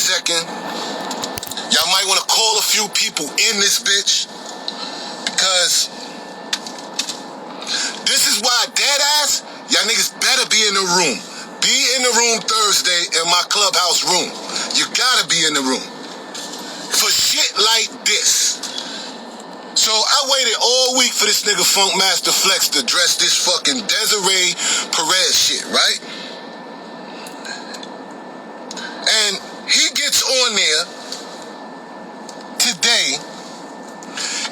second. Y'all might want to call a few people in this bitch, because this is why, dead ass, y'all niggas better be in the room. Be in the room Thursday in my clubhouse room. You gotta be in the room for shit like this. So I waited all week for this nigga Funkmaster Flex to address this fucking Desiree Perez shit, right? And he gets on there today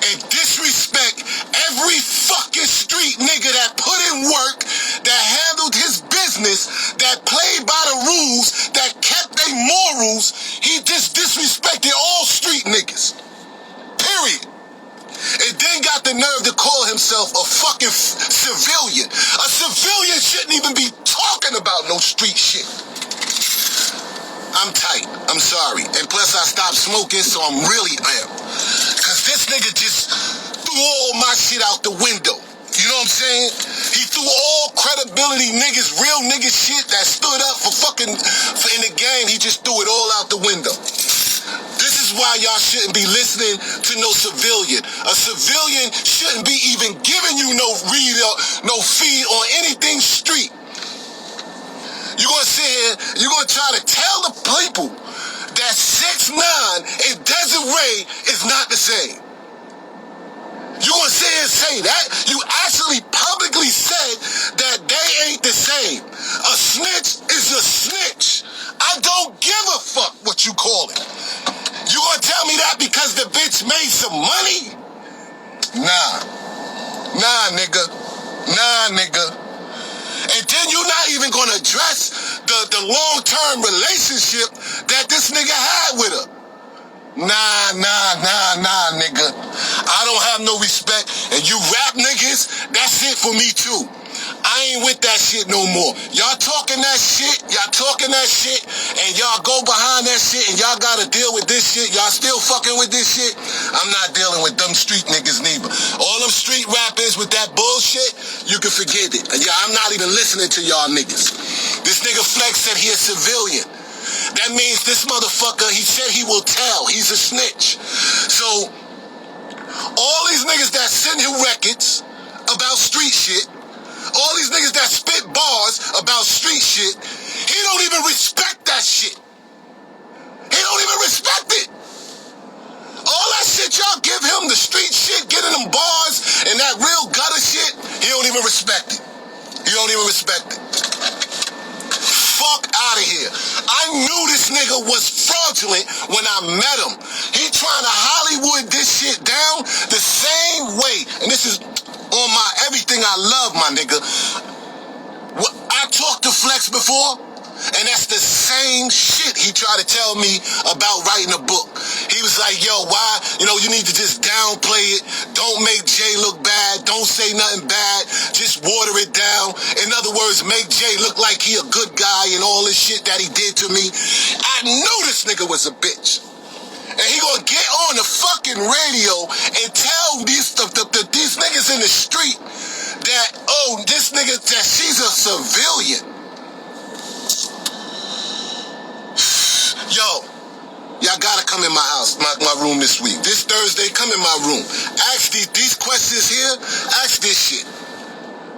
and disrespect every fucking street nigga that put in work, that handled his business, that played by the rules, that kept their morals. He just disrespected all street niggas. Period. And then got the nerve to call himself a fucking civilian. A civilian shouldn't even be talking about no street shit. I'm tight. I'm sorry. And plus I stopped smoking, so I'm really am. Cause this nigga just threw all my shit out the window. You know what I'm saying? He threw all credibility niggas, real nigga shit that stood up for fucking in the game. He just threw it all out the window. This is why y'all shouldn't be listening to no civilian. A civilian shouldn't be even giving you no read or no feed on anything street. You're gonna sit here, you're gonna try to tell the people that 6ix9ine and Desiree is not the same. You're gonna sit here and say that? You actually publicly said that they ain't the same. A snitch is a snitch. I don't give a fuck what you call it. You gonna tell me that because the bitch made some money? Nah, nigga. And then you're not even gonna address the long-term relationship that this nigga had with her. Nah, nigga. I don't have no respect. And you rap niggas, that's it for me too. I ain't with that shit no more. Y'all talking that shit, and y'all go behind that shit, and y'all gotta deal with this shit. Y'all still fucking with this shit? I'm not dealing with them street niggas neither. All them street rappers with that bullshit, you can forget it. Yeah, I'm not even listening to y'all niggas. This nigga Flex said he a civilian. That means this motherfucker, he said he will tell. He's a snitch. So, all these niggas that send him records about street shit, all these niggas that spit bars about street shit, he don't even respect that shit. He don't even respect it. All that shit y'all give him, the street shit, getting them bars and that real gutter shit, he don't even respect it. He don't even respect it. Fuck out of here. I knew this nigga was fraudulent when I met him. He trying to Hollywood this shit down the same way. And this is on my everything I love, my nigga. I talked to Flex before, and that's the same shit he tried to tell me about writing a book. He was like, yo, why? You need to just downplay it. Don't make Jay look bad. Don't say nothing bad. Just water it down. In other words, make Jay look like he a good guy and all this shit that he did to me. I knew this nigga was a bitch. And he gonna get on the fucking radio and tell these niggas in the street that, this nigga, that she's a civilian. Yo, y'all gotta come in my house, my room this week. This Thursday, come in my room. Ask these questions here, ask this shit.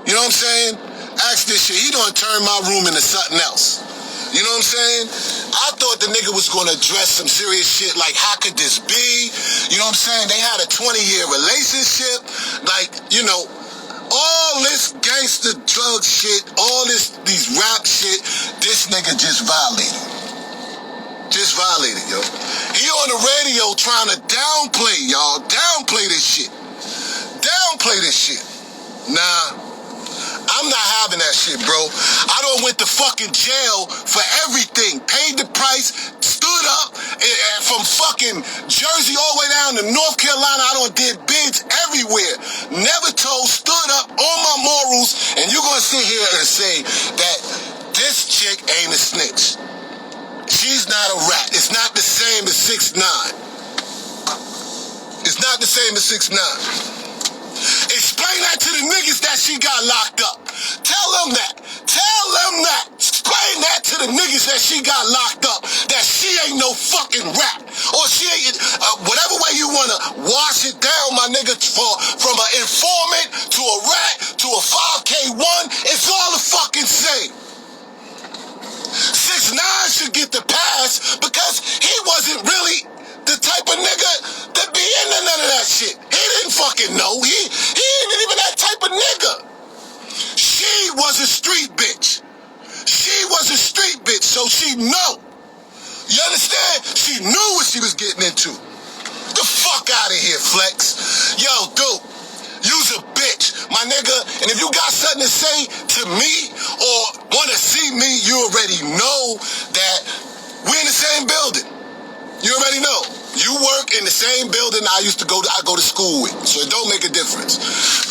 You know what I'm saying? Ask this shit. He done turn my room into something else. You know what I'm saying? I thought the nigga was gonna address some serious shit like, how could this be? You know what I'm saying? They had a 20-year relationship. Like, all this gangster drug shit, all these rap shit, this nigga just violated. Just violated, yo. He on the radio trying to downplay, y'all. Downplay this shit. Downplay this shit. Nah. I'm not having that shit, bro. I done went to fucking jail for everything. Paid the price, stood up from fucking Jersey all the way down to North Carolina. I done did bids everywhere. Never told, stood up on my morals, and you gonna sit here and say that this chick ain't a snitch. She's not a rat. It's not the same as 6ix9ine. It's not the same as 6ix9ine. Explain that to the niggas that she got locked up. Tell them that. Tell them that. Explain that to the niggas that she got locked up, that she ain't no fucking rat. Or she ain't, whatever way you want to wash it down, my nigga, from an informant to a rat to a 5K1, it's all the fucking same. 6ix9ine should get the pass because he wasn't really the type of nigga that be into none of that shit. He didn't fucking know. He ain't even that type of nigga. She was a street bitch. She was a street bitch, so she know. You understand? She knew what she was getting into. The fuck out of here, Flex. Yo, dude, you's a bitch, my nigga. And if you got something to say to me or want to see me, you already know that we're in the same building. You already know. You work in the same building I go to school with, so it don't make a difference.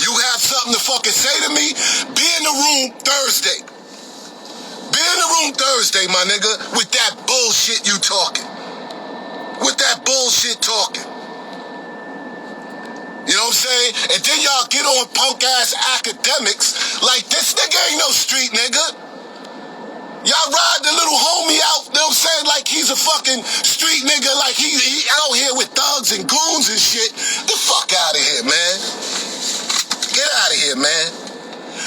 You have something to fucking say to me, be in the room Thursday. Be in the room Thursday, my nigga, with that bullshit you talking. With that bullshit talking. You know what I'm saying? And then y'all get on punk-ass academics like this nigga ain't no street nigga. Y'all ride the little homie out, you know what I'm saying, like he's a fucking street nigga, like he out here with thugs and goons and shit. The fuck out of here, man. Get out of here, man.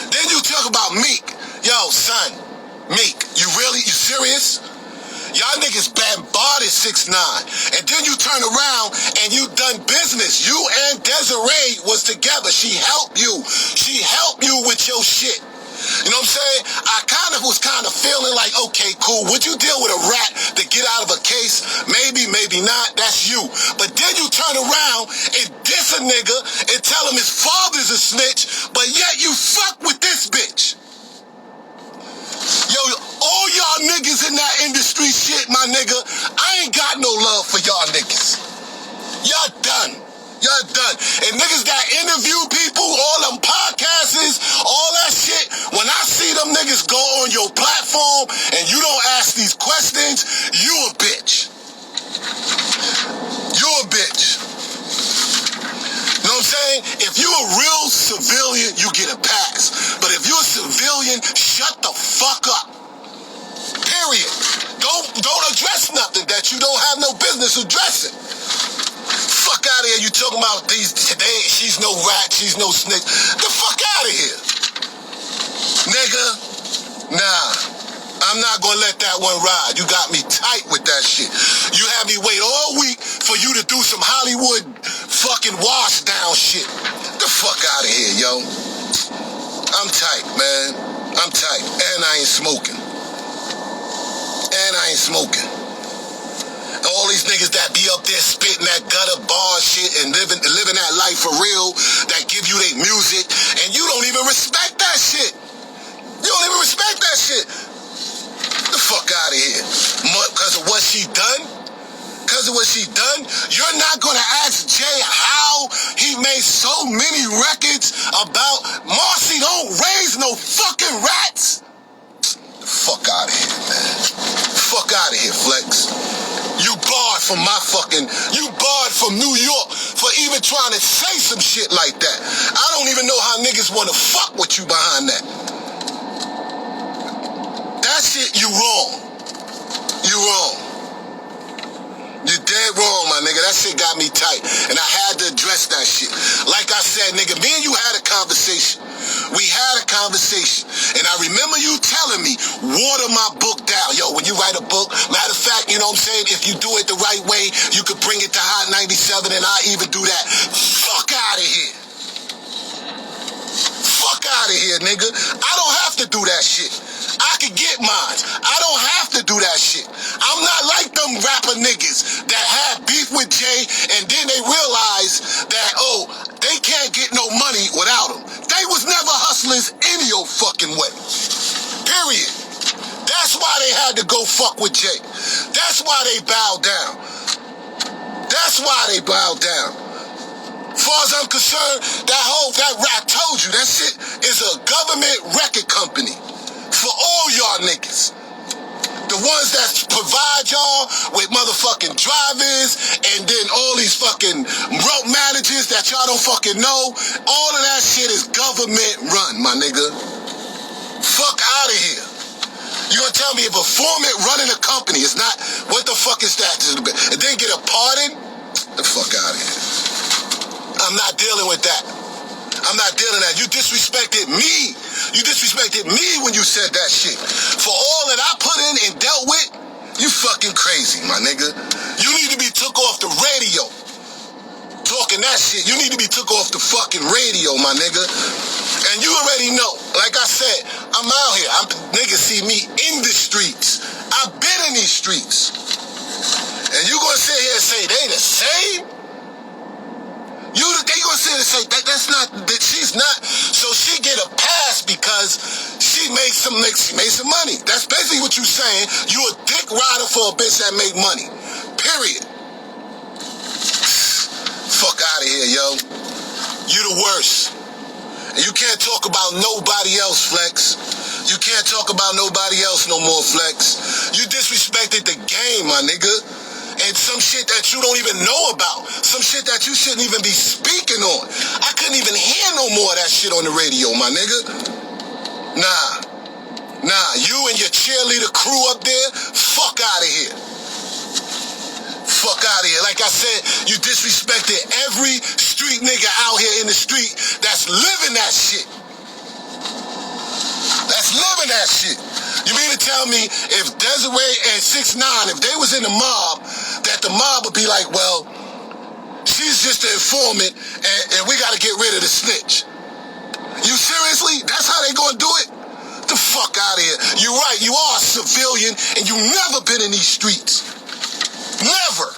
Then you talk about Meek. Yo, son, Meek, you serious? Y'all niggas bombarded 6ix9ine. And then you turn around and you done business. You and Desiree was together. She helped you. She helped you with your shit. You know what I'm saying? I was feeling like, okay, cool. Would you deal with a rat to get out of a case? Maybe, maybe not. That's you. But then you turn around and diss a nigga and tell him his father's a snitch, but yet you fuck with this bitch. Yo, all y'all niggas in that industry shit, my nigga, I ain't got no love for y'all niggas. Y'all done. Y'all done. And niggas that interview people, all them podcasts, all that shit, when I see them niggas go on your platform and you don't ask these questions, you a bitch. You a bitch. You know what I'm saying? If you a real civilian, you get a pass. But if you a civilian, shut the fuck up. Period. Don't address nothing that you don't have no business addressing. Fuck out of here. You talking about these today? She's no rat. She's no snitch. The fuck out of here, nigga. Nah, I'm not gonna let that one ride. You got me tight with that shit. You had me wait all week for you to do some Hollywood fucking wash down shit. The fuck out of here, yo. I'm tight, man. I'm tight, and I ain't smoking. And I ain't smoking. All these niggas that be up there spitting that gutter bar shit and living that life for real, that give you their music, and you don't even respect that shit. You don't even respect that shit. The fuck out of here. Because of what she done? Because of what she done? You're not gonna ask Jay how he made so many records about Marcy don't raise no fucking rats? The fuck out of here, man. Fuck out of here, Flex. You barred from you barred from New York for even trying to say some shit like that. I don't even know how niggas want to fuck with you behind that. That shit, you wrong. You wrong. You dead wrong, my nigga. That shit got me tight. And I had to address that shit. Like I said, nigga, me and you had a conversation. We had a conversation. And I remember you telling me, water my book down. Yo, when you write a book, matter of fact, you know what I'm saying? If you do it the right way, you could bring it to Hot 97 and I even do that. Fuck out of here. Fuck out of here, nigga. I don't have to do that shit. I can get mine. I don't have to do that shit. I'm not like them rapper niggas that had beef with Jay and then they realize that, oh, they can't get no money without him. They was never hustlers any old fucking way. Period. That's why they had to go fuck with Jay. That's why they bowed down. That's why they bowed down. As far as I'm concerned, I told you, that shit is a government record company. For all y'all niggas. The ones that provide y'all with motherfucking drivers and then all these fucking road managers that y'all don't fucking know. All of that shit is government run, my nigga. Fuck out of here. You gonna tell me a informant running a company is not, what the fuck is that? And then get a pardon? The fuck out of here. I'm not dealing with that. I'm not dealing with that. You disrespected me. You disrespected me when you said that shit. For all that I put in and dealt with, you fucking crazy, my nigga. You need to be took off the radio. Talking that shit, you need to be took off the fucking radio, my nigga. And you already know, like I said, I'm out here. Niggas see me in the streets. I've been in these streets. And you gonna sit here and say they the same? They gonna sit here and say that's not, that she's not. So she get a pass because she made some money. That's basically what you saying. You a dick rider for a bitch that make money. Period. Fuck out of here, yo. You the worst. And you can't talk about nobody else, Flex. You can't talk about nobody else no more, Flex. You disrespected the game, my nigga. And some shit that you don't even know about. Some shit that you shouldn't even be speaking on. I couldn't even hear no more of that shit on the radio, my nigga. Nah, you and your cheerleader crew up there, fuck out of here. Fuck out of here. Like I said, you disrespected every street nigga out here in the street that's living that shit. That's living that shit. You mean to tell me if Desiree and 6ix9ine, if they was in the mob, that the mob would be like, well, she's just an informant and we gotta get rid of the snitch. You seriously? That's how they gonna do it? The fuck out of here. You're right, you are a civilian and you've never been in these streets. Never.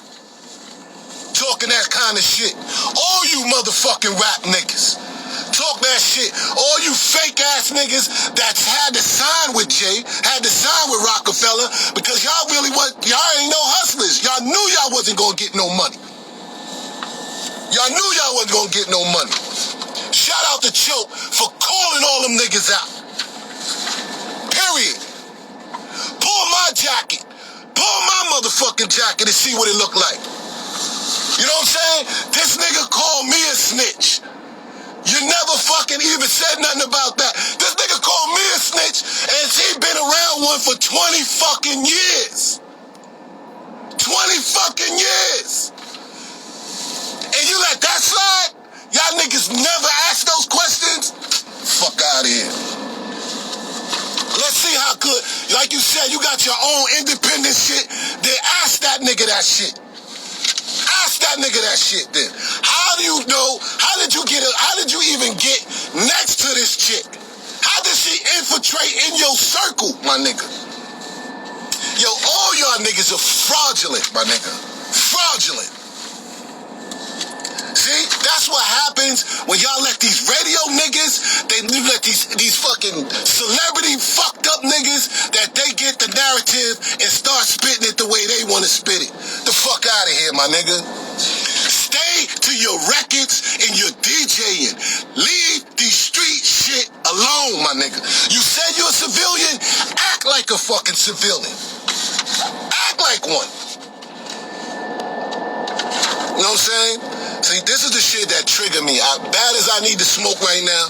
Talking that kind of shit. All you motherfucking rap niggas. Talk that shit. All you fake ass niggas that's had to sign with Jay, had to sign with Rockefeller, because y'all ain't no hustlers. Y'all knew y'all wasn't gonna get no money. Y'all knew y'all wasn't gonna get no money. Shout out to Choke for calling all them niggas out. Period. Pull my jacket. Pull my motherfucking jacket and see what it look like. You know what I'm saying? This nigga called me a snitch. You never fucking even said nothing about that. This nigga called me a snitch and he been around one for 20 fucking years. 20 fucking years. And you let that slide? Y'all niggas never ask those questions? Fuck out of here. Let's see how good, like you said, you got your own independent shit. Then ask that nigga that shit. Ask that nigga that shit then. How do you know, how did you even get next to this chick? How did she infiltrate in your circle, my nigga? Yo, all y'all niggas are fraudulent, my nigga. Fraudulent. See, that's what happens when y'all let these radio niggas, you let these fucking celebrity fucked up niggas that they get the narrative and start spitting it the way they want to spit it. The fuck out of here, my nigga. Stay to your records and your DJing. Leave the street shit alone, my nigga. You said you're a civilian, act like a fucking civilian. Act like one. You know what I'm saying? See, this is the shit that triggered me. Bad as I need to smoke right now,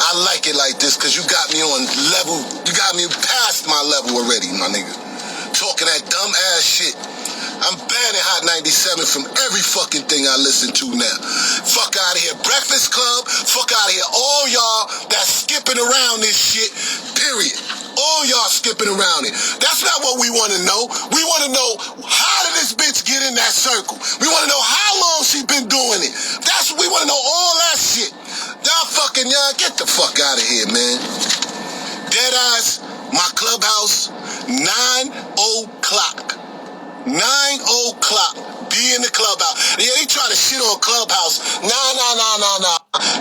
I like it like this because you got me on level, you got me past my level already, my nigga. Talking that dumb ass shit. I'm banning Hot 97 from every fucking thing I listen to now. Fuck out of here. Breakfast Club, fuck out of here. All y'all that's skipping around this shit, period. All y'all skipping around it. That's not what we want to know. We want to know, how did this bitch get in that circle? We want to know how long she been doing it. That's what we want to know, all that shit. Y'all get the fuck out of here, man. Deadass, my clubhouse, 9 o'clock. 9 o'clock. Be in the clubhouse. Yeah, they try to shit on Clubhouse. Nah.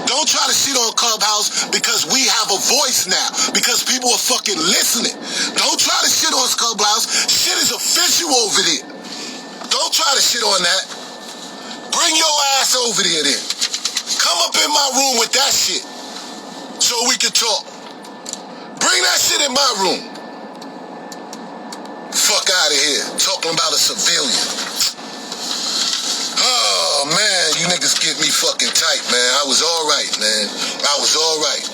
Don't try to shit on Clubhouse because we have a voice now. Because people are fucking listening. Don't try to shit on Clubhouse. Shit is official over there. Don't try to shit on that. Bring your ass over there then. Come up in my room with that shit so we can talk. Bring that shit in my room. Fuck out of here. Talking about a civilian. Oh, man, you niggas get me fucking tight, man. I was all right, man. I was all right.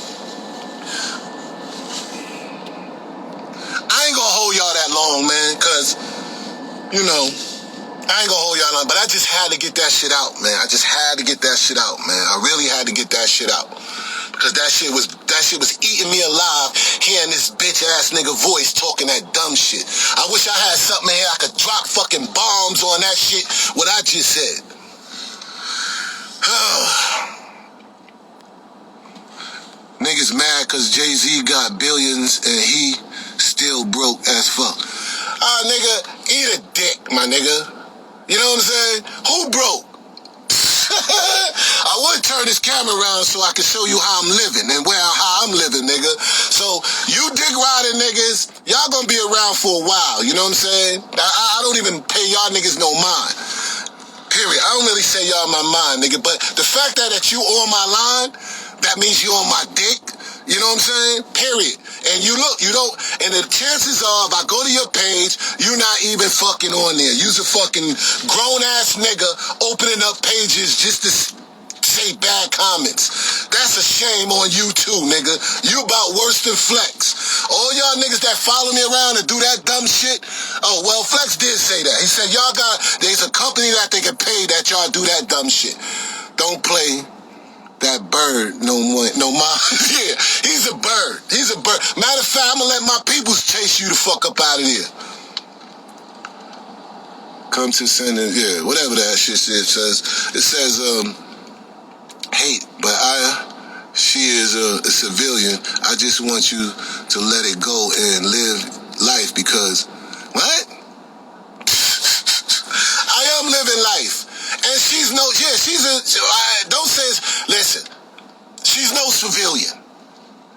I ain't gonna hold long, man, because, you know, I ain't gonna hold y'all on, but I just had to get that shit out, man. I just had to get that shit out, man. I really had to get that shit out. Because that shit was eating me alive, hearing this bitch-ass nigga voice talking that dumb shit. I wish I had something here I could drop fucking bombs on that shit, what I just said. Niggas mad because Jay-Z got billions and he still broke as fuck. Nigga, eat a dick, my nigga. You know what I'm saying? Who broke? I would turn this camera around so I could show you how I'm living and how I'm living, nigga. So, you dick riding niggas, y'all gonna be around for a while, you know what I'm saying? I don't even pay y'all niggas no mind. Period. I don't really say y'all my mind, nigga, but the fact that you on my line, that means you on my dick. You know what I'm saying? Period. And you look, you don't, and the chances are, if I go to your page, you're not even fucking on there. You's a fucking grown-ass nigga opening up pages just to say bad comments. That's a shame on you too, nigga. You about worse than Flex. All y'all niggas that follow me around and do that dumb shit, oh, well, Flex did say that. He said, there's a company that they can pay that y'all do that dumb shit. Don't play that bird no more. Yeah, he's a bird. He's a bird. Matter of fact, I'm gonna let my peoples chase you the fuck up out of here. Come to sending, yeah, whatever that shit says. It says, hate, but she is a civilian. I just want you to let it go and live life because, what? I am living life. And she's don't say, listen, she's no civilian.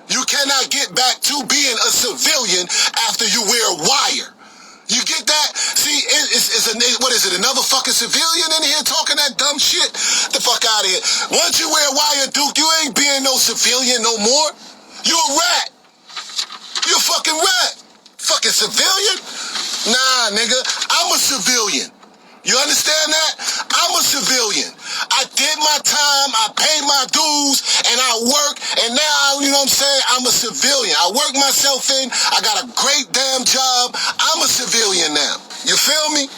You cannot get back to being a civilian after you wear a wire. You get that? See, what is it, another fucking civilian in here talking that dumb shit? The fuck out of here. Once you wear a wire, Duke, you ain't being no civilian no more. You a rat. You a fucking rat. Fucking civilian? Nah, nigga, I'm a civilian. You understand that? I'm a civilian. I did my time, I paid my dues, and I work, and now, you know what I'm saying, I'm a civilian. I work myself in, I got a great damn job, I'm a civilian now. You feel me?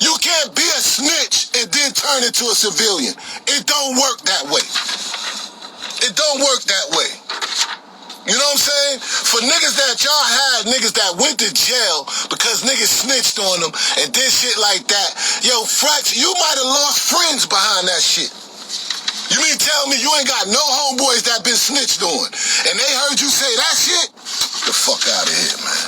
You can't be a snitch and then turn into a civilian. It don't work that way. It don't work that way. You know what I'm saying? For niggas that y'all had, niggas that went to jail because niggas snitched on them and did shit like that. Yo, Flex, you might have lost friends behind that shit. You mean tell me you ain't got no homeboys that been snitched on and they heard you say that shit? Get the fuck out of here, man.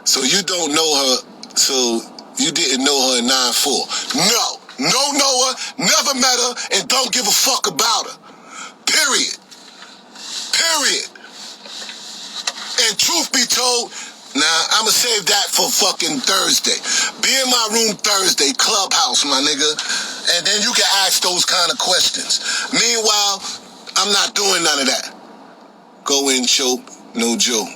So you don't know her, so you didn't know her in 9-4. No. No know her, never met her, and don't give a fuck about her. Period. Period. And truth be told, now I'ma save that for fucking Thursday. Be in my room Thursday, Clubhouse, my nigga, and then you can ask those kind of questions. Meanwhile, I'm not doing none of that. Go in, choke, no joke.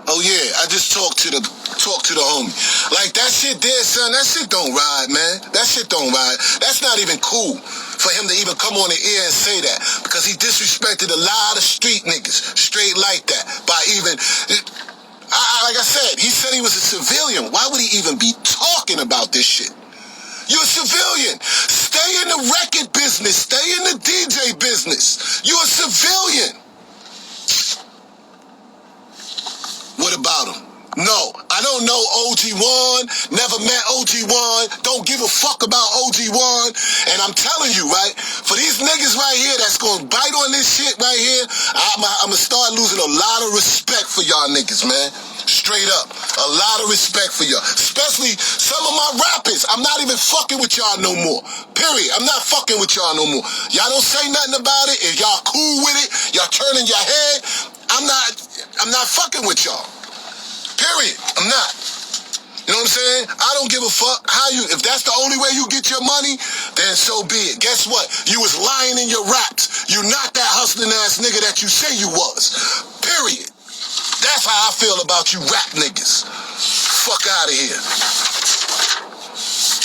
Oh yeah, I just talked to the homie. Like that shit there, son, that shit don't ride, man. That shit don't ride. That's not even cool for him to even come on the air and say that. Because he disrespected a lot of street niggas straight like that. By even, like I said, he said he was a civilian. Why would he even be talking about this shit? You're a civilian. Stay in the record business. Stay in the DJ business. You're a civilian. What about him? No, I don't know OG1, never met OG1, don't give a fuck about OG1, and I'm telling you, right, for these niggas right here that's gonna bite on this shit right here, I'm gonna start losing a lot of respect for y'all niggas, man. Straight up, a lot of respect for y'all, especially some of my rappers. I'm not even fucking with y'all no more, period. I'm not fucking with y'all no more. Y'all don't say nothing about it. If y'all cool with it, y'all turning your head, I'm not fucking with y'all. Period. I'm not. You know what I'm saying? I don't give a fuck how if that's the only way you get your money, then so be it. Guess what? You was lying in your raps. You not that hustling ass nigga that you say you was. Period. That's how I feel about you rap niggas. Fuck out of here.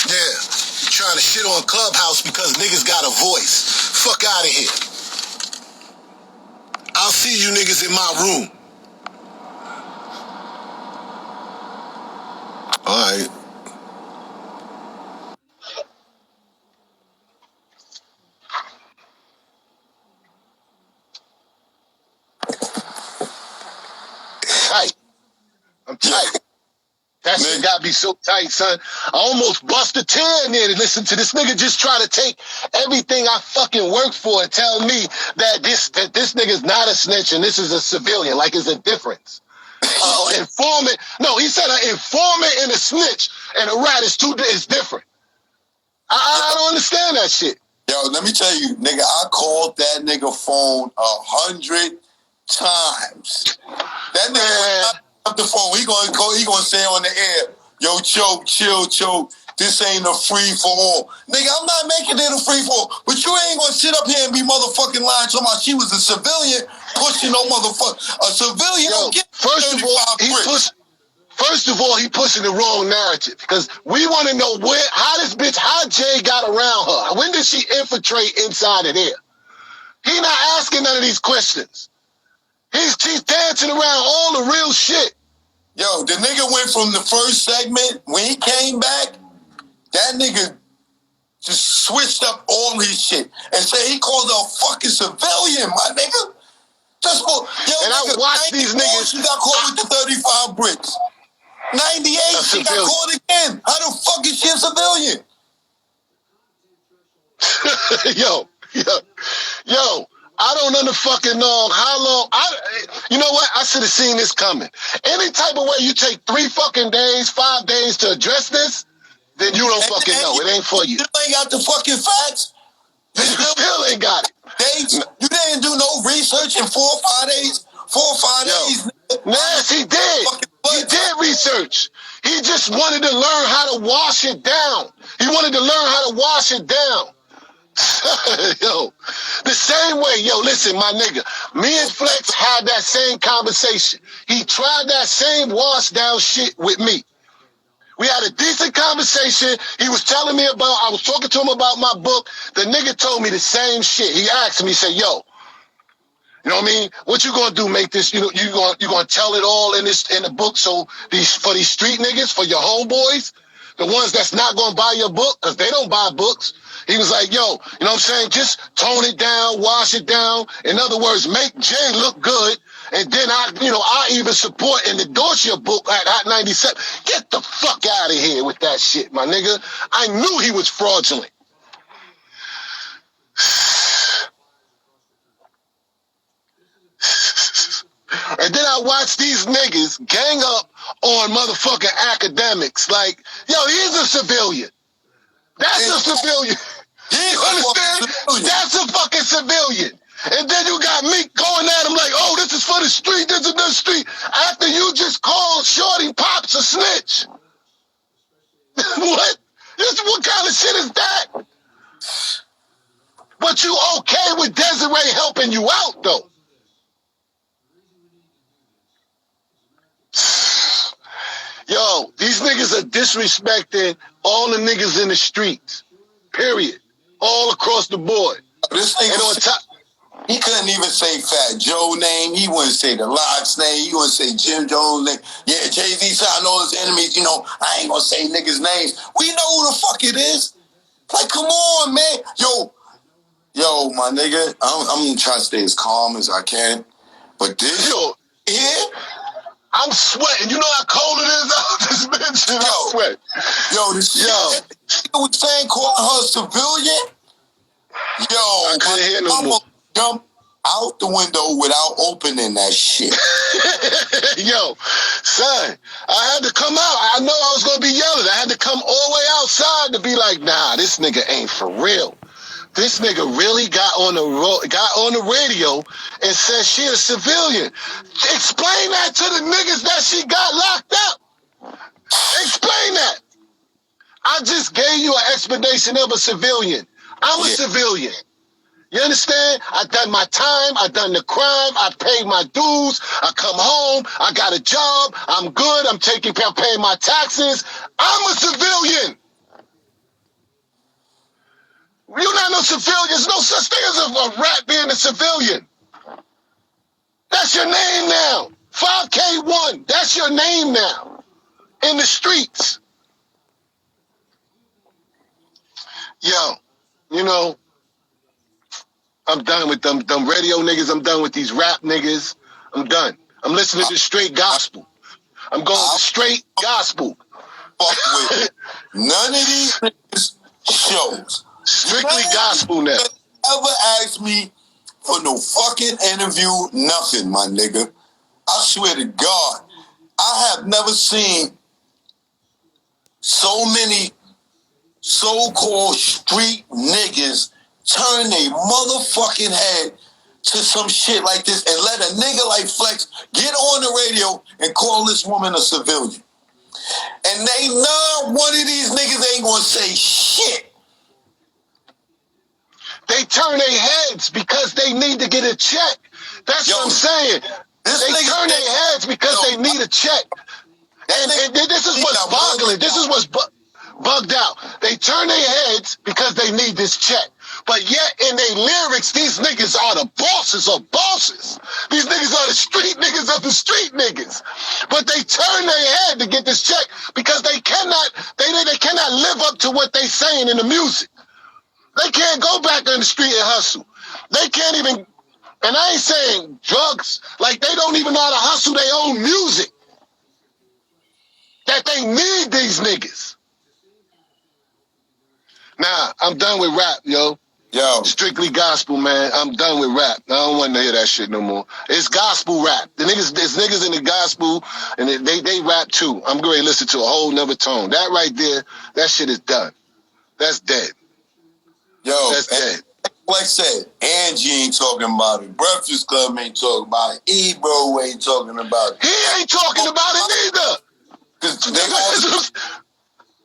Yeah. You trying to shit on Clubhouse because niggas got a voice. Fuck out of here. I'll see you niggas in my room. right. Tight. I'm tight. That shit got me so tight, son. I almost bust a tear in there to listen to this nigga just try to take everything I fucking worked for and tell me that this nigga's not a snitch and this is a civilian. Like, it's a difference. Informant. No, he said an informant and a snitch and a rat is different. I don't understand that shit. Yo, let me tell you, nigga, I called that nigga phone 100 times. That nigga up the phone. He gonna say on the air, yo, chill. This ain't a free for all. Nigga, I'm not making it a free for all. But you ain't gonna sit up here and be motherfucking lying talking about she was a civilian pushing no motherfucker. A civilian don't get first of all, he pushing the wrong narrative because we want to know how Jay got around her. When did she infiltrate inside of there? He not asking none of these questions. He's dancing around all the real shit. Yo, the nigga went from the first segment, when he came back, that nigga just switched up all his shit and said he called her a fucking civilian, my nigga. Just for, yo, and nigga, I watched these niggas. She got caught with the 35 bricks. 98, she got caught again. How the fuck is she a civilian? Yo, I don't fucking know how long. You know what? I should have seen this coming. Any type of way you take 3 fucking days, 5 days to address this, then you don't fucking know. It ain't for you. You ain't got the fucking facts. You still ain't got it. You didn't do no research in 4 or 5 days. 4 or 5 days. Yes, he did. He did research. He just wanted to learn how to wash it down. He wanted to learn how to wash it down. Yo, the same way. Yo, listen, my nigga. Me and Flex had that same conversation. He tried that same wash down shit with me. We had a decent conversation. He was telling me I was talking to him about my book. The nigga told me the same shit. He asked me, he said, yo, you know what I mean? What you gonna do? Make this, you gonna tell it all in the book? So for these street niggas, for your homeboys, the ones that's not gonna buy your book, because they don't buy books. He was like, yo, you know what I'm saying? Just tone it down, wash it down. In other words, make Jay look good. And then I even support and endorse your book at Hot 97. Get the fuck out of here with that shit, my nigga. I knew he was fraudulent. And then I watched these niggas gang up on motherfucking academics. Like, yo, he's a civilian. That's a civilian. You understand? That's a fucking civilian. And then you got me going at him like, oh, this is for the street, this is the street. After you just called Shorty Pops a snitch. What kind of shit is that? But you okay with Desiree helping you out, though? Yo, these niggas are disrespecting all the niggas in the streets. Period. All across the board. This nigga he couldn't even say Fat Joe name. He wouldn't say the Locks name. He wouldn't say Jim Jones name. Yeah, Jay-Z signed all his enemies. I ain't gonna say niggas' names. We know who the fuck it is. Like, come on, man. Yo, my nigga, I'm trying to stay as calm as I can. But this, I'm sweating. You know how cold it is out this bitch? I sweat. Yo, this shit was saying calling her a civilian. Yo, I couldn't hear no more. Jump out the window without opening that shit. Yo, son, I had to come out. I know I was going to be yelling. I had to come all the way outside to be like, nah, this nigga ain't for real. This nigga really got on the radio and said she a civilian. Explain that to the niggas that she got locked up. Explain that. I just gave you an explanation of a civilian. I'm a civilian. You understand? I done my time. I done the crime. I paid my dues. I come home. I got a job. I'm good. I'm paying my taxes. I'm a civilian. You're not no civilian. There's no such thing as a rat being a civilian. That's your name now. 5K1. That's your name now. In the streets. Yo, you know, I'm done with them radio niggas. I'm done with these rap niggas. I'm done. I'm listening to straight gospel. I'm going to straight gospel. Fuck with none of these niggas shows. Strictly gospel now. Ever asked me for no fucking interview, nothing, my nigga. I swear to God, I have never seen so many so-called street niggas turn their motherfucking head to some shit like this and let a nigga like Flex get on the radio and call this woman a civilian. And they know one of these niggas ain't gonna say shit. They turn their heads because they need to get a check. That's what I'm saying. They turn their heads because they need a check. And this is what's boggling. This is what's bugged out. They turn their heads because they need this check. But yet in their lyrics, these niggas are the bosses of bosses. These niggas are the street niggas of the street niggas. But they turn their head to get this check because they cannot live up to what they saying in the music. They can't go back on the street and hustle. They can't even, and I ain't saying drugs, like they don't even know how to hustle their own music. That they need these niggas. Nah, I'm done with rap, yo. Strictly gospel, man. I'm done with rap. I don't want to hear that shit no more. It's gospel rap. There's niggas in the gospel, and they rap too. I'm going to listen to a whole nother tone. That right there, that shit is done. That's dead. That's dead. Like I said, Angie ain't talking about it. Breakfast Club ain't talking about it. Ebro ain't talking about it. He ain't talking about it neither.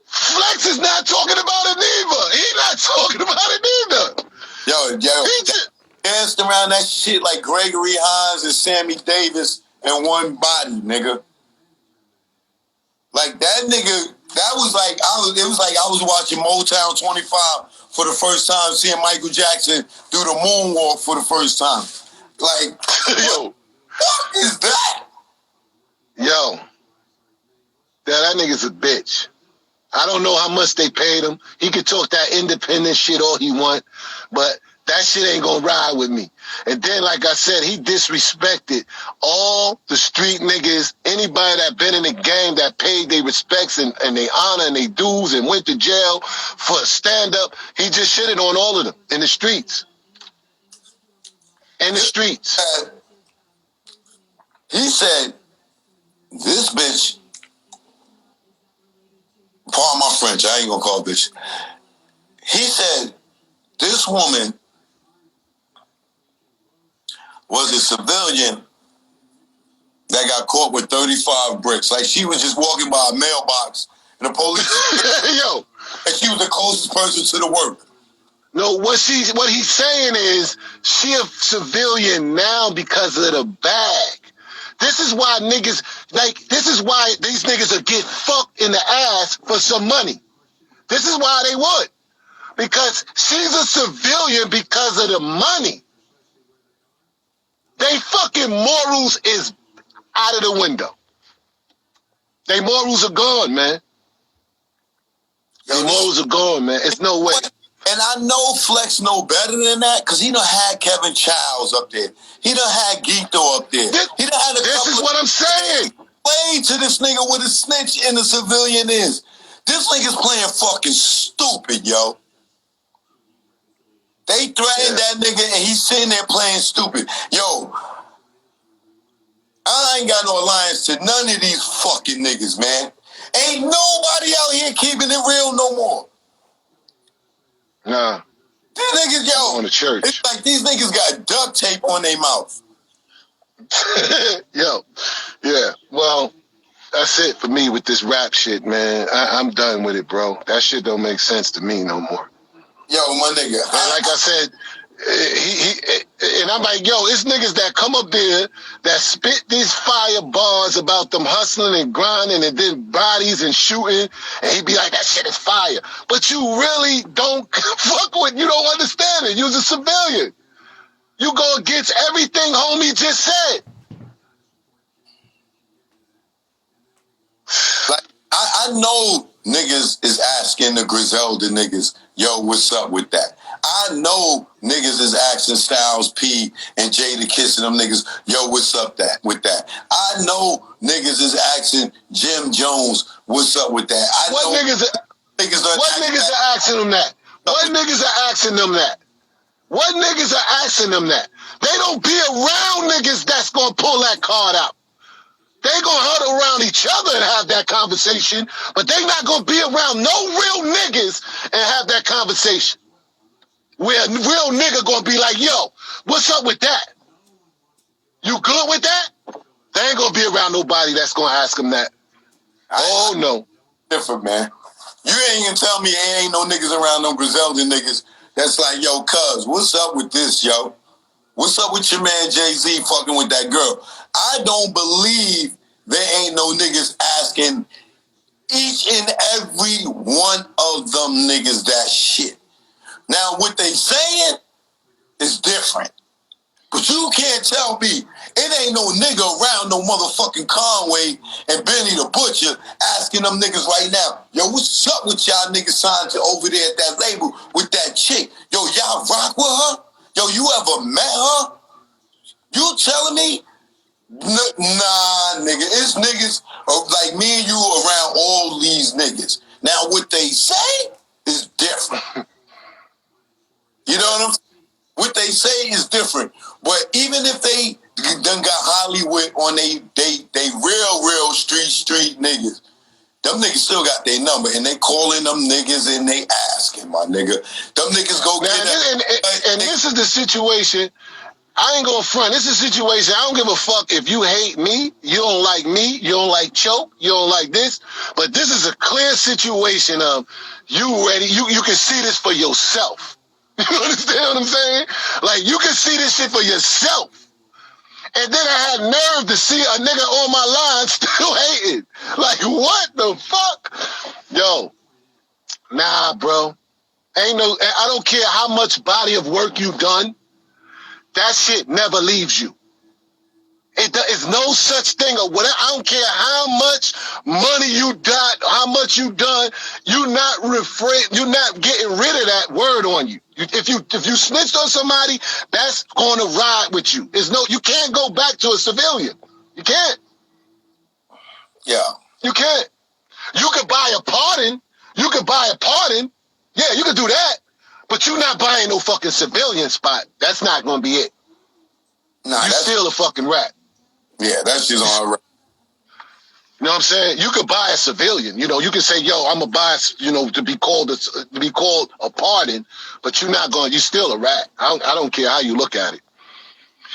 Flex is not talking about it neither. He not talking about it neither. He just danced around that shit like Gregory Hines and Sammy Davis in one body, nigga. Like that nigga, that was like it was like I was watching Motown 25 for the first time, seeing Michael Jackson do the moonwalk for the first time. Like, yo, what is that? Yo, that nigga's a bitch. I don't know how much they paid him. He could talk that independent shit all he want, but that shit ain't gonna ride with me. And then, like I said, he disrespected all the street niggas, anybody that been in the game that paid their respects and their honor and their dues and went to jail for stand-up. He just shitted on all of them in the streets. In the streets. He said, this bitch, pardon my French, I ain't gonna call bitch. He said, this woman was a civilian that got caught with 35 bricks. Like she was just walking by a mailbox and the police, yo, and she was the closest person to the work. No, what he's saying is she a civilian now because of the bag. This is why this is why these niggas will get fucked in the ass for some money. This is why they would. Because she's a civilian because of the money. They fucking morals is out of the window. They morals are gone, man. They morals are gone, man. It's no way. And I know Flex know better than that because he done had Kevin Childs up there. He done had Gito up there. He done had this is what I'm saying. Explain to this nigga what a snitch and a civilian is. This nigga's playing fucking stupid, yo. They threatened that nigga and he's sitting there playing stupid. Yo, I ain't got no alliance to none of these fucking niggas, man. Ain't nobody out here keeping it real no more. Nah. These niggas, yo, on the church. It's like these niggas got duct tape on their mouth. Yo, yeah, well, that's it for me with this rap shit, man. I'm done with it, bro. That shit don't make sense to me no more. Yo, my nigga. And like I said, and I'm like, yo, it's niggas that come up there that spit these fire bars about them hustling and grinding and then bodies and shooting, and he be like, that shit is fire. But you really don't fuck with, you don't understand it. You's a civilian. You go against everything homie just said. Like, I know niggas is asking the Griselda niggas, yo, what's up with that? I know niggas is asking Styles P and Jada kissing them niggas, yo, what's up with that? I know niggas is asking Jim Jones, what's up with that? What niggas are asking them that? What niggas are asking them that? What niggas are asking them that? They don't be around niggas that's gonna pull that card out. They gonna huddle around each other and have that conversation, but they not gonna be around no real niggas and have that conversation. Where a real nigga gonna be like, yo, what's up with that? You good with that? They ain't gonna be around nobody that's gonna ask them that. Oh no. Different, man. You ain't gonna tell me ain't no niggas around no Griselda niggas that's like, yo, cuz, what's up with this, yo? What's up with your man Jay-Z fucking with that girl? I don't believe there ain't no niggas asking each and every one of them niggas that shit. Now, what they saying is different. But you can't tell me it ain't no nigga around no motherfucking Conway and Benny the Butcher asking them niggas right now, yo, what's up with y'all niggas signed to over there at that label with that chick? Yo, y'all rock with her? Yo, you ever met her? You telling me? Nah, nigga. It's niggas like me and you around all these niggas. Now, what they say is different. You know what I'm saying? What they say is different. But even if they done got Hollywood on they real street niggas, them niggas still got their number and they calling them niggas and they asking, my nigga. Them niggas go get it. And this is the situation. I ain't gonna front. This is a situation. I don't give a fuck if you hate me, you don't like me, you don't like Choke, you don't like this. But this is a clear situation of you ready. You can see this for yourself. You understand what I'm saying? Like, you can see this shit for yourself. And then I had nerve to see a nigga on my line still hating. Like, what the fuck? Yo, nah, bro. I don't care how much body of work you done. That shit never leaves you. It's no such thing or whatever. I don't care how much money you got, how much you done. You're not getting rid of that word on you. If you snitched on somebody, that's going to ride with you. You can't go back to a civilian. You can't. Yeah. You can't. You could buy a pardon. Yeah, you could do that. But you're not buying no fucking civilian spot. That's not going to be it. Nah, you're still a fucking rat. Yeah, that's just on her. You know what I'm saying? You could buy a civilian. You know, you can say, "Yo, I'm gonna buy," to be called a pardon, but you're still a rat. I don't care how you look at it.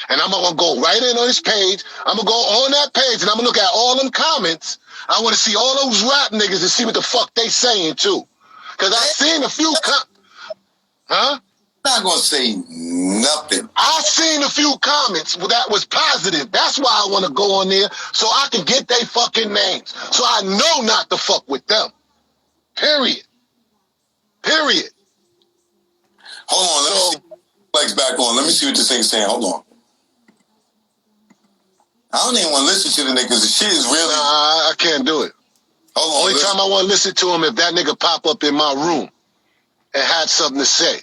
And I'm gonna go right in on this page. I'm gonna go on that page and I'm gonna look at all them comments. I want to see all those rap niggas and see what the fuck they saying too. Cause I seen a few huh? Not gonna say nothing. I seen a few comments that was positive. That's why I want to go on there so I can get their fucking names. So I know not to fuck with them. Period. Hold on, let me see. Legs back on. Let me see what this thing's saying. Hold on. I don't even want to listen to the niggas. The shit is really. Nah, I can't do it. Hold on. Only time I want to listen to him if that nigga pop up in my room and had something to say.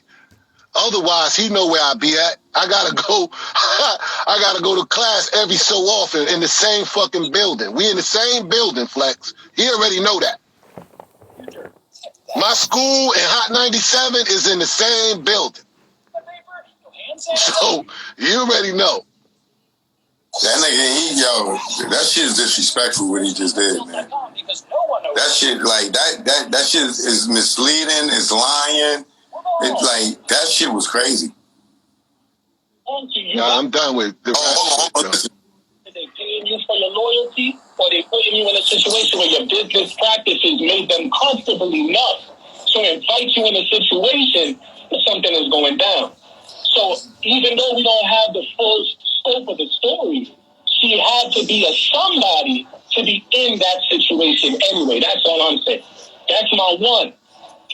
Otherwise, he know where I be at. I gotta go to class every so often in the same fucking building. We in the same building, Flex. He already know that. My school in Hot 97 is in the same building. So, you already know. That nigga, that shit is disrespectful what he just did, man. That shit, like, that shit is misleading, it's lying. It's like, that shit was crazy. Nah, I'm done with the rest. Are they paying you for your loyalty, or they putting you in a situation where your business practices made them comfortable enough to invite you in a situation where something is going down? So even though we don't have the full scope of the story, she had to be a somebody to be in that situation anyway. That's all I'm saying. That's my one.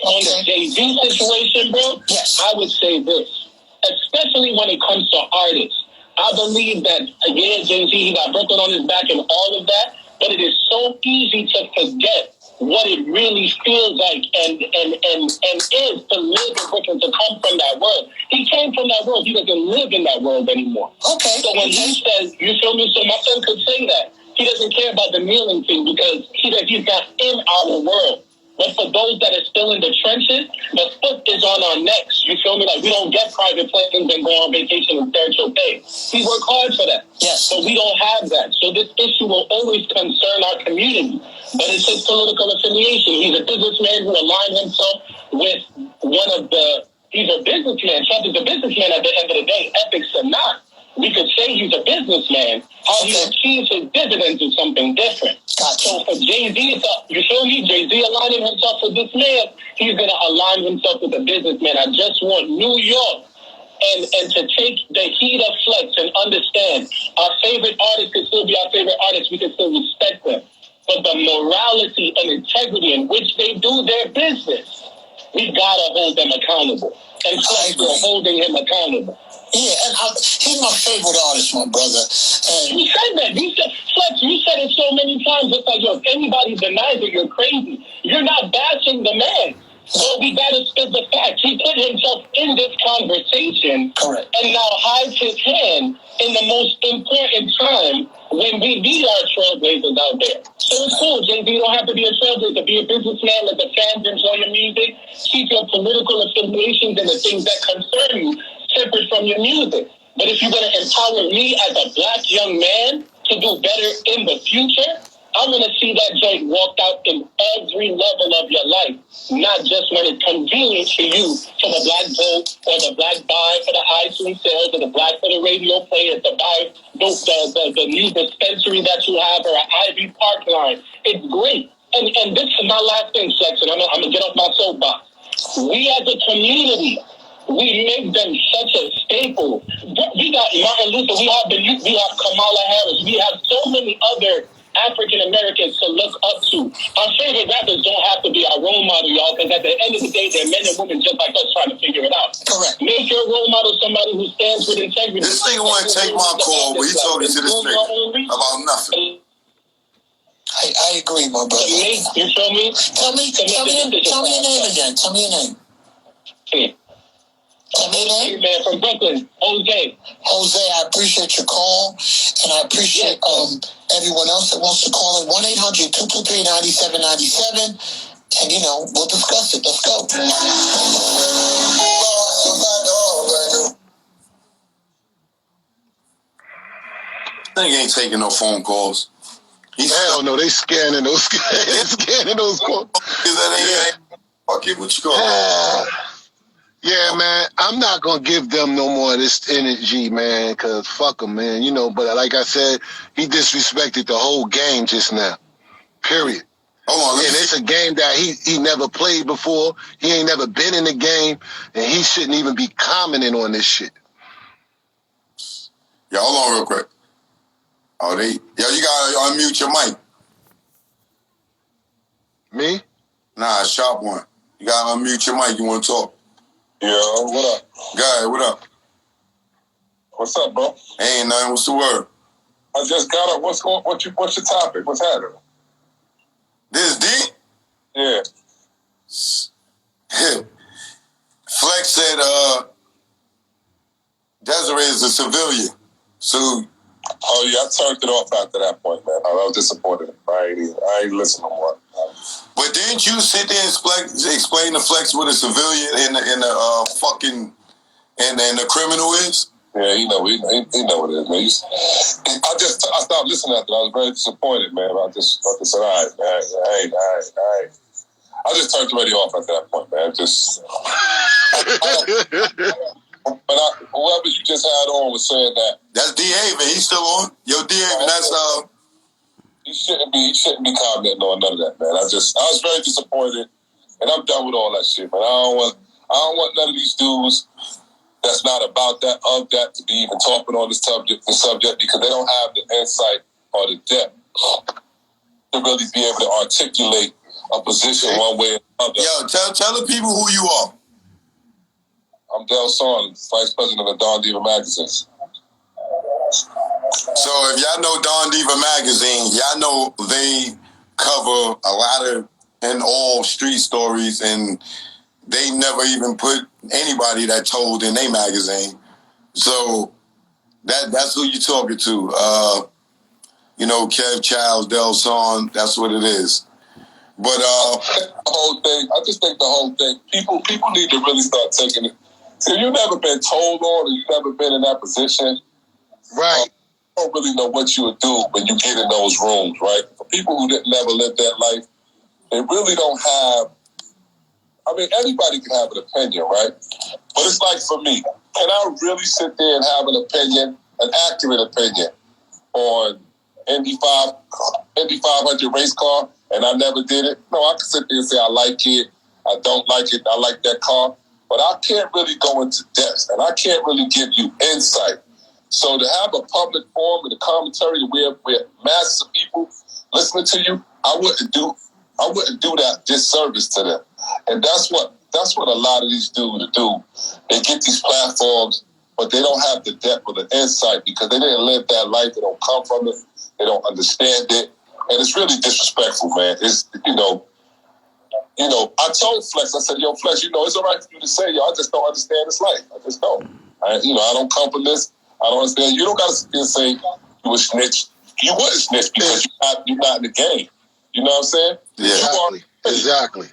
On the Jay-Z situation, bro, yes. I would say this, especially when it comes to artists. I believe that, Jay-Z, he got Brooklyn on his back and all of that, but it is so easy to forget what it really feels like and is to live in Brooklyn, to come from that world. He came from that world. He doesn't live in that world anymore. Okay. So when he says, you feel me? So my son could say that. He doesn't care about the kneeling thing because he's not in our world. But for those that are still in the trenches, the foot is on our necks. You feel me? Like, we don't get private planes and go on vacation and spiritual pay. We work hard for that. Yes. So we don't have that. So this issue will always concern our community. But it's his political affiliation. He's a businessman who aligned himself with one of the... He's a businessman. Trump is a businessman at the end of the day. Ethics or not. We could say he's a businessman. How he achieves his dividends is something different. Gotcha. So for Jay-Z, you feel me? Jay-Z aligning himself with this man, he's going to align himself with a businessman. I just want New York and to take the heat of Flex and understand our favorite artists can still be our favorite artists. We can still respect them. But the morality and integrity in which they do their business, we got to hold them accountable. And Flex, we're holding him accountable. Yeah, and he's my favorite artist, my brother. And you said that. Flex, you said it so many times. It's like, yo, if anybody denies it, you're crazy. You're not bashing the man. So we got to spit the facts. He put himself in this conversation. Correct. And now hides his hand in the most important time when we need our trailblazers out there. So it's cool, Jay-Z. You don't have to be a trailblazer. Be a businessman. Let the fans enjoy your music. Keep your political affiliations and the things that concern you separate from your music. But if you're going to empower me as a black young man to do better in the future, I'm going to see that joint walked out in every level of your life, not just when it's convenient for you for the black vote or the black buy for the iTunes sales or the black for the radio players to buy the new dispensary that you have or an Ivy Park line. It's great. And this is my last thing, Flex, and I'm going to get off my soapbox. We as a community, we make them such a staple. We got Martin Luther, we have Kamala Harris, we have so many other African Americans to look up to. Our favorite rappers don't have to be our role model, y'all, because at the end of the day, they're men and women just like us trying to figure it out. correct. Make your role model somebody who stands with integrity. This nigga want to take my call, but he talking to this nigga about nothing. I agree, my brother. You feel me? Tell me your name again. Tell me your name. Tell me your name. Man, from Brooklyn, Jose. Jose, I appreciate your call, and I appreciate everyone else that wants to call in. 1-800-223-9797, and we'll discuss it. Let's go. Nigga ain't taking no phone calls. Hell no, they scanning those calls. Fuck it, what you going? Yeah, man, I'm not going to give them no more of this energy, man, because fuck them, man. But like I said, he disrespected the whole game just now. Period. Hold on, and it's a game that he never played before. He ain't never been in the game, and he shouldn't even be commenting on this shit. Yeah, hold on real quick. You gotta unmute your mic. Me? Nah, sharp one. You gotta unmute your mic. You want to talk? Yeah, what up? Guy, what up? What's up, bro? Ain't nothing. What's the word? I just got up. What's your topic? What's happening? This D? Yeah. Flex said Desiree is a civilian. So I turned it off after that point, man. I was disappointed. I ain't listen no more. But didn't you sit there and explain to Flex what a civilian and the criminal is? Yeah, he know what it is, man. I stopped listening after that. I was very disappointed, man. I just said, all right, man. I just turned the radio off after that point, man. But whoever you just had on was saying that. That's Dehaven. He's still on. Yo, Dehaven, that's He shouldn't be commenting on none of that, man. I was very disappointed, and I'm done with all that shit, man. I don't want none of these dudes that's not about that, of that, to be even talking on this subject because they don't have the insight or the depth to really be able to articulate a position one way or another. Yo, tell the people who you are. I'm Del Son, Vice President of Don Diva Magazines. So if y'all know Don Diva Magazine, y'all know they cover a lot of and all street stories, and they never even put anybody that told in their magazine. So that's who you're talking to. Kev Childs, Del Son, that's what it is. But the whole thing, I just think the whole thing, people need to really start taking it. So you've never been told on, or you've never been in that position. Right. You don't really know what you would do when you get in those rooms, right? For people who never lived that life, they really don't have, anybody can have an opinion, right? But it's like for me, can I really sit there and have an opinion, an accurate opinion on Indy 500 race car, and I never did it? No, I can sit there and say I like it, I don't like it, I like that car, but I can't really go into depth, and I can't really give you insight. So to have a public forum and a commentary where masses of people listening to you, I wouldn't do that disservice to them. And that's what a lot of these dudes do. They get these platforms, but they don't have the depth or the insight because they didn't live that life. They don't come from it. They don't understand it. And it's really disrespectful, man. It's, I told Flex, I said, yo, Flex, it's all right for you to say, I just don't understand this life. I just don't. I don't come from this. I don't understand. You don't got to sit there and say you a snitch. You wouldn't snitch because you're not in the game. You know what I'm saying? Yeah, exactly.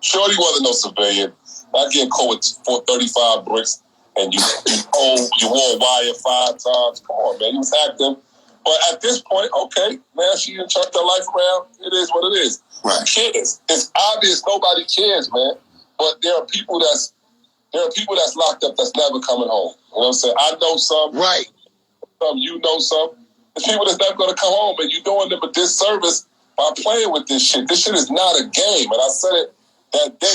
Shorty wasn't no civilian. Not getting caught with 435 bricks and you wore wire 5 times. Come on, man. You was acting. But at this point, okay, man, she done turned her life around. It is what it is. Right. Who cares? It's obvious nobody cares, man. But there are people that's locked up that's never coming home. You know what I'm saying? I know some. Right. Some, you know some. There's people that's never going to come home, and you're doing them a disservice by playing with this shit. This shit is not a game. And I said it that day.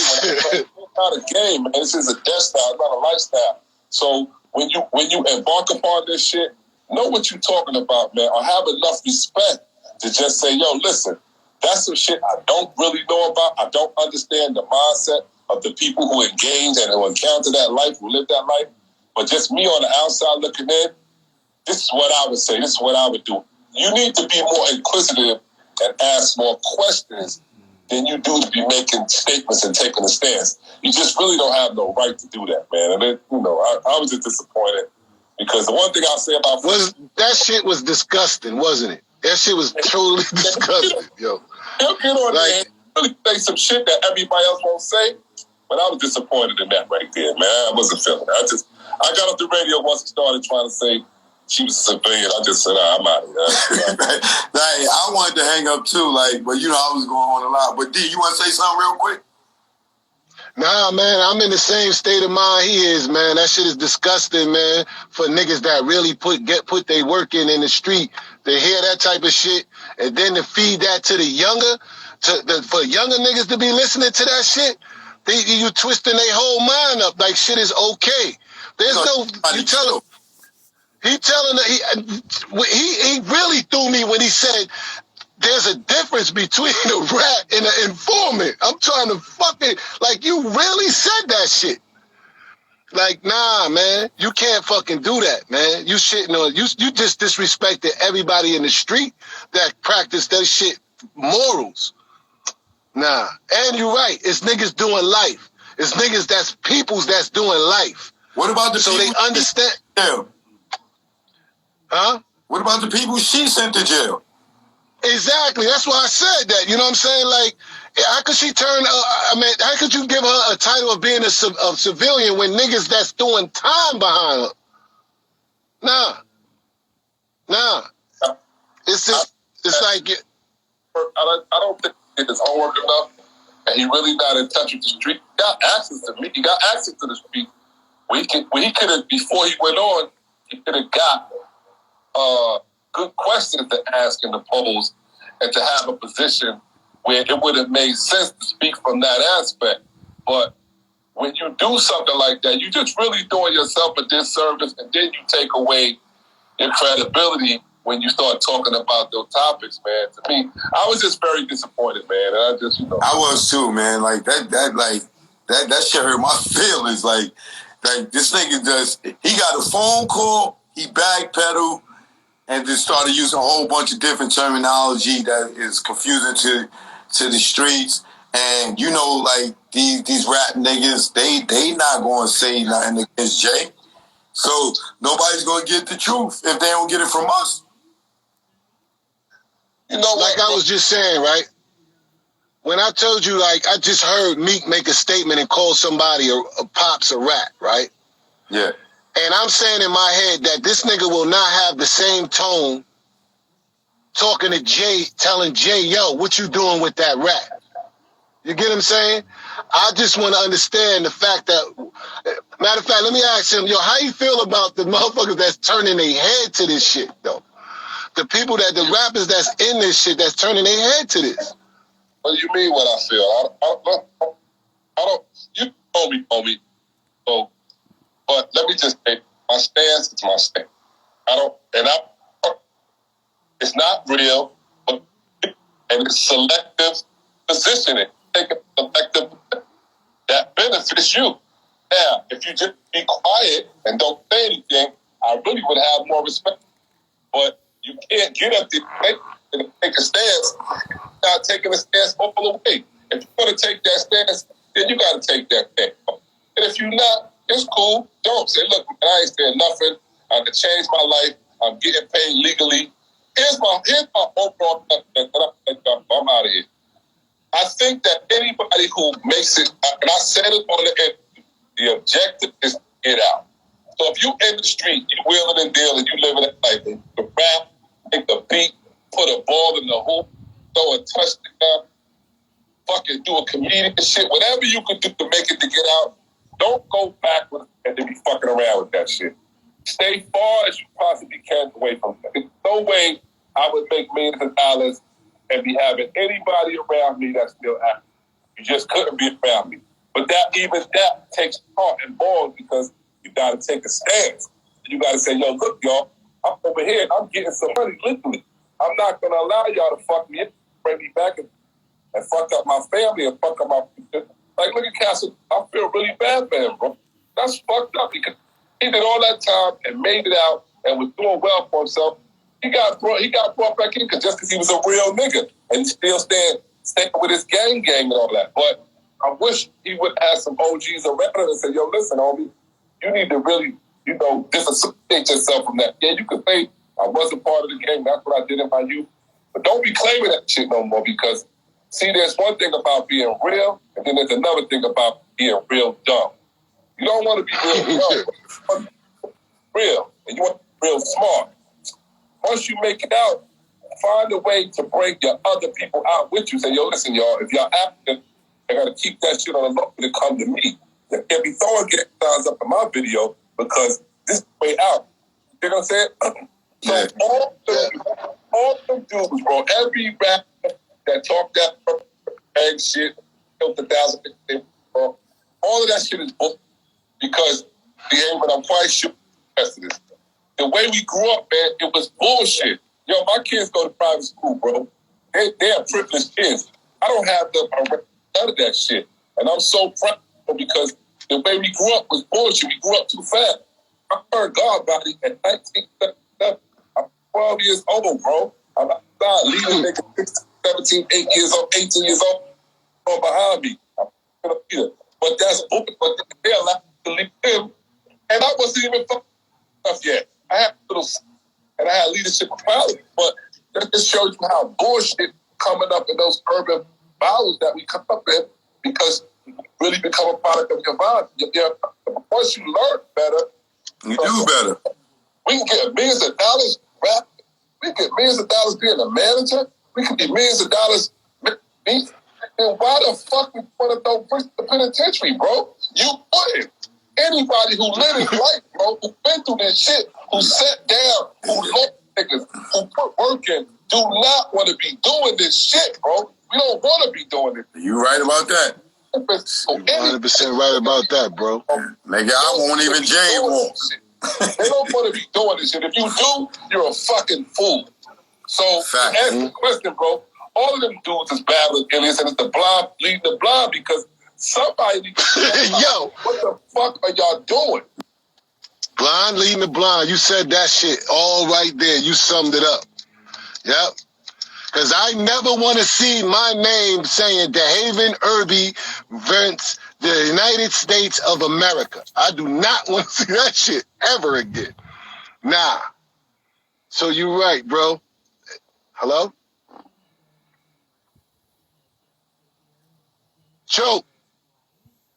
It's not a game, man. This is a death style, it's not a lifestyle. So when you embark upon this shit, know what you're talking about, man, or have enough respect to just say, yo, listen, that's some shit I don't really know about. I don't understand the mindset of the people who engage and who encounter that life, who live that life. But just me on the outside looking in, this is what I would say. This is what I would do. You need to be more inquisitive and ask more questions than you do to be making statements and taking a stance. You just really don't have no right to do that, man. And then, I was just disappointed because the one thing I'll say about that shit was disgusting, wasn't it? That shit was totally disgusting, yo. He'll get on there and really say some shit that everybody else won't say, but I was disappointed in that right there, man. I wasn't feeling it. I got off the radio once he started trying to say she was a civilian. I just said, I'm out of here. I wanted to hang up too, but I was going on a lot. But D, you want to say something real quick? Nah, man, I'm in the same state of mind he is, man. That shit is disgusting, man, for niggas that really put their work in the street to hear that type of shit and then to feed that to the younger, for younger niggas to be listening to that shit. You twisting their whole mind up like shit is okay. There's you tell him. He really threw me when he said there's a difference between a rat and an informant. I'm trying to you really said that shit. Nah, man, you can't fucking do that, man. You shitting on you just disrespected everybody in the street that practice that shit morals. Nah. And you're right, it's niggas doing life. It's niggas that's peoples that's doing life. What about the people they understand? Huh? What about the people she sent to jail? Exactly. That's why I said that. You know what I'm saying? How could she turn? How could you give her a title of being a civilian when niggas that's doing time behind her? Nah. It's just. It's like. I don't think he did his homework enough, and he really not in touch with the street. He got access to me. He got access to the street. He could have, before he went on, he could have got good questions to ask in the polls and to have a position where it would have made sense to speak from that aspect. But when you do something like that, you just really doing yourself a disservice, and then you take away your credibility when you start talking about those topics, man. To me, I was just very disappointed, man. And I just, I was too, man. That shit hurt my feelings. This nigga he got a phone call, he backpedaled, and just started using a whole bunch of different terminology that is confusing to the streets. And you know, like these rap niggas, they not gonna say nothing against Jay. So nobody's gonna get the truth if they don't get it from us. You know, like I was just saying, right? When I told you, like, I just heard Meek make a statement and call somebody a Pops a rat, right? Yeah. And I'm saying in my head that this nigga will not have the same tone talking to Jay, telling Jay, yo, what you doing with that rat? You get what I'm saying? I just want to understand the fact that, matter of fact, let me ask him, yo, how you feel about the motherfuckers that's turning their head to this shit, though? The people the rappers that's in this shit that's turning their head to this. What do you mean what I feel? I don't, you know me. So, but let me just say, my stance is my stance. It's not real, and it's selective positioning. Take a selective that benefits you. Now, if you just be quiet and don't say anything, I really would have more respect. But you can't get up there and take a stance without taking a stance all the way. If you're going to take that stance, then you got to take that stance. And if you're not, it's cool. Don't say, look, man, I ain't saying nothing. I can change my life. I'm getting paid legally. Here's my overall message. I'm out of here. I think that anybody who makes it, and I said it on the end, the objective is to get out. So if you in the street, you wheeling and dealing, you living that life, you can rap, make the beat, put a ball in the hoop, throw a touchdown, fucking do a comedian shit, whatever you could do to make it to get out, don't go backwards and then be fucking around with that shit. Stay far as you possibly can away from it. There's no way I would make millions of dollars and be having anybody around me that's still active. You just couldn't be around me. But that takes heart and balls because you got to take a stance. You got to say, yo, look, y'all, I'm over here and I'm getting some money literally. I'm not going to allow y'all to fuck me up, bring me back and fuck up my family and fuck up my future. Like, look at Castle. I feel really bad for him, bro. That's fucked up because he did all that time and made it out and was doing well for himself. He got brought back in because he was a real nigga and still staying with his gang and all that. But I wish he would have some OGs around him and say, yo, listen, homie, you need to really, disassociate yourself from that. Yeah, you could say I wasn't part of the gang. That's what I did in my youth. But don't be claiming that shit no more because, see, there's one thing about being real and then there's another thing about being real dumb. You don't want to be real dumb. You want to be real and you want to be real smart. Once you make it out, find a way to bring your other people out with you. Say, yo, listen, y'all, if y'all African, they're going to keep that shit on the low to come to me. They can't be throwing gang signs up in my video because this is the way out. You know what I'm saying? So all them dudes, bro, every rapper that talked that bang shit, killed 1,000 people, bro, all of that shit is bullshit because Dehaven, I'm quite sure the rest of this. The way we grew up, man, it was bullshit. Yo, my kids go to private school, bro. They're privileged kids. I don't have none of that shit. And I'm so proud because the way we grew up was bullshit. We grew up too fast. I heard God about it at 1977. I'm 12 years old, bro. I'm outside leading niggas 17, 8 years old, 18 years old, from behind me. I'm gonna be there. But that's open, but they're allowed to leave him. And I wasn't even fucking stuff yet. I had and I had leadership quality, but that just shows you how bullshit coming up in those urban values that we come up in because you really become a product of your vibe. Once you learn better, you do better. We can get millions of dollars rap. We can get millions of dollars being a manager. We can get millions of dollars. And why the fuck we want to throw bricks to the penitentiary, bro? You wouldn't. Anybody who lived his life, bro, who been through this shit, who sat down, who looked niggas, who put work in, do not want to be doing this shit, bro. We don't want to be doing it. You right about that. 100% right about that, bro. Nigga, I won't even jaywalk. They don't want to be doing this shit. If you do, you're a fucking fool. So, ask the question, bro. All of them dudes is battling aliens, and it's the blind leading the blind because somebody needs to yo, what the fuck are y'all doing? Blind leading the blind. You said that shit all right there. You summed it up. Yep. Because I never want to see my name saying Dehaven Irby versus the United States of America. I do not want to see that shit ever again. Nah. So you're right, bro. Hello? Choke.